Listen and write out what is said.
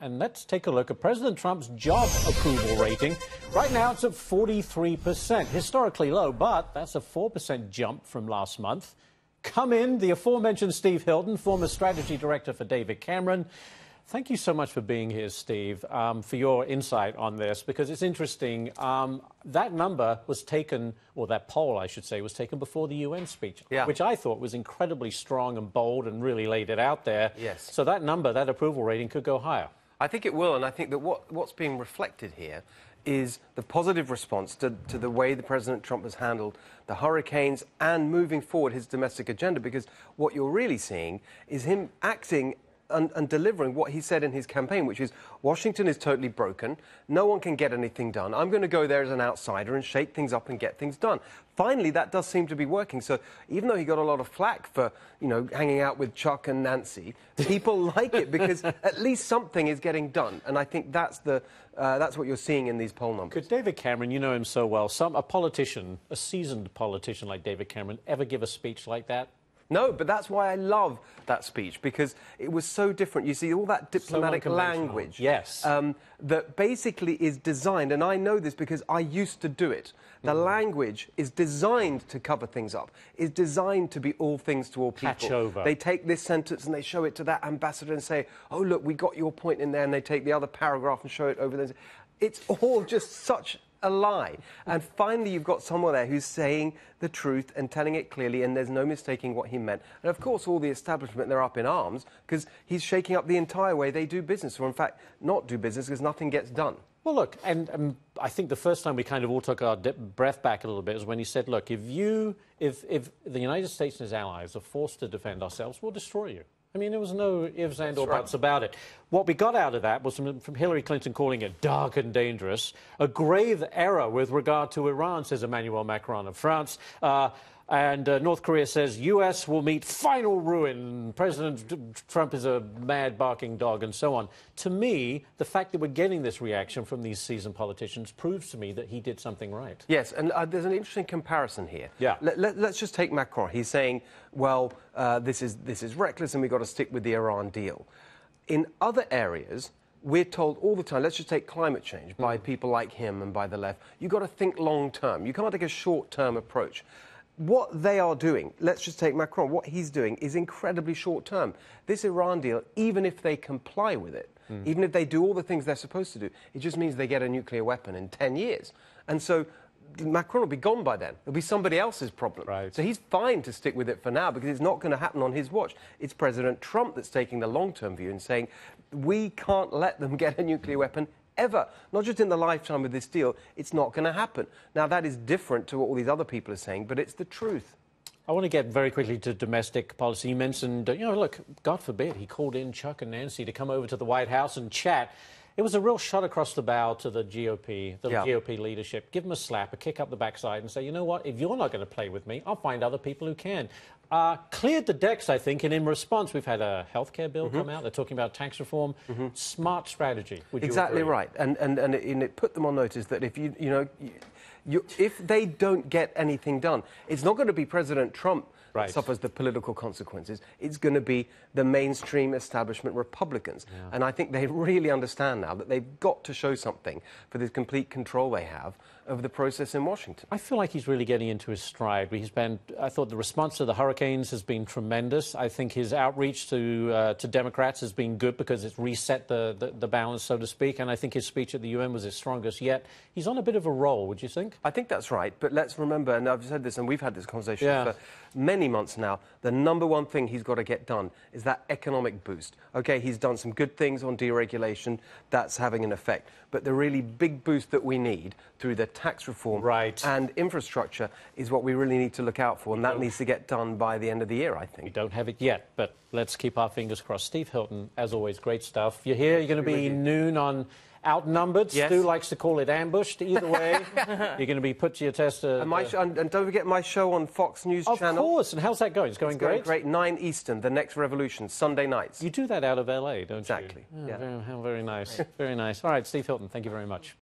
And let's take a look at President Trump's job approval rating. Right now, it's at 43%, historically low, but that's a 4% jump from last month. Come in, the aforementioned Steve Hilton, former strategy director for David Cameron. Thank you so much for being here, Steve, for your insight on this, because it's interesting. That number was taken, or that poll, I should say, was taken before the UN speech, which I thought was incredibly strong and bold and really laid it out there. Yes. So that number, that approval rating, could go higher. I think it will, and I think that what's being reflected here is the positive response to the way the President Trump has handled the hurricanes and moving forward his domestic agenda, because what you're really seeing is him acting and delivering what he said in his campaign, which is Washington is totally broken, no one can get anything done, I'm going to go there as an outsider and shake things up and get things done. Finally, that does seem to be working. So even though he got a lot of flack for, you know, hanging out with Chuck and Nancy, people like it because at least something is getting done. And I think that's what you're seeing in these poll numbers. Could David Cameron, you know him so well, a politician, a seasoned politician like David Cameron, ever give a speech like that? No, but that's why I love that speech, because it was so different. You see, all that diplomatic language that basically is designed, and I know this because I used to do it. The language is designed to cover things up, is designed to be all things to all people. Patch over. They take this sentence and they show it to that ambassador and say, oh, look, we got your point in there, and they take the other paragraph and show it over there. It's all just such a lie. And finally, you've got someone there who's saying the truth and telling it clearly, and there's no mistaking what he meant. And of course, all the establishment, they're up in arms because he's shaking up the entire way they do business, or in fact, not do business, because nothing gets done. Well, look, and I think the first time we kind of all took our breath back a little bit was when he said, look, if the United States and his allies are forced to defend ourselves, we'll destroy you. I mean, there was no ifs and or buts about it. What we got out of that was from Hillary Clinton calling it dark and dangerous, a grave error with regard to Iran, says Emmanuel Macron of France. And North Korea says U.S. will meet final ruin. President Trump is a mad barking dog and so on. To me, the fact that we're getting this reaction from these seasoned politicians proves to me that he did something right. Yes, and there's an interesting comparison here. Yeah. Let's just take Macron. He's saying, well, this is reckless and we've got to stick with the Iran deal. In other areas, we're told all the time, let's just take climate change, by people like him and by the left, you've got to think long term. You can't take a short-term approach. What they are doing, let's just take Macron, what he's doing is incredibly short-term. This Iran deal, even if they comply with it, even if they do all the things they're supposed to do, it just means they get a nuclear weapon in 10 years. And so Macron will be gone by then. It'll be somebody else's problem. Right. So he's fine to stick with it for now because it's not going to happen on his watch. It's President Trump that's taking the long-term view and saying, we can't let them get a nuclear weapon ever. Not just in the lifetime of this deal, it's not going to happen. Now, that is different to what all these other people are saying, but it's the truth. I want to get very quickly to domestic policy. You mentioned, you know, look, God forbid, he called in Chuck and Nancy to come over to the White House and chat. It was a real shot across the bow to the GOP, GOP leadership. Give them a slap, a kick up the backside and say, you know what, if you're not going to play with me, I'll find other people who can. Cleared the decks, I think, and in response, we've had a healthcare bill come out. They're talking about tax reform. Smart strategy. Would you exactly agree? Right, and it put them on notice that if if they don't get anything done, it's not going to be President Trump that suffers the political consequences. It's going to be the mainstream establishment Republicans. And I think they really understand now that they've got to show something for the complete control they have over the process in Washington. I feel like he's really getting into his stride. I thought the response to the hurricanes has been tremendous. I think his outreach to Democrats has been good because it's reset the balance, so to speak. And I think his speech at the UN was his strongest yet. He's on a bit of a roll, would you think? I think that's right. But let's remember, and I've said this, and we've had this conversation for many months now, the number one thing he's got to get done is that economic boost. OK, he's done some good things on deregulation. That's having an effect. But the really big boost that we need through the tax reform and infrastructure is what we really need to look out for, and that needs to get done by the end of the year, I think. We don't have it yet, but let's keep our fingers crossed. Steve Hilton, as always, great stuff. You're here, you're going to be noon on Outnumbered. Yes. Stu likes to call it ambushed. Either way, you're going to be put to your test. And don't forget my show on Fox News Channel. Of course, and how's that going? It's going great? Great, 9 Eastern, The Next Revolution, Sunday nights. You do that out of LA, don't you? Exactly. Oh, how very nice. Very nice. All right, Steve Hilton, thank you very much.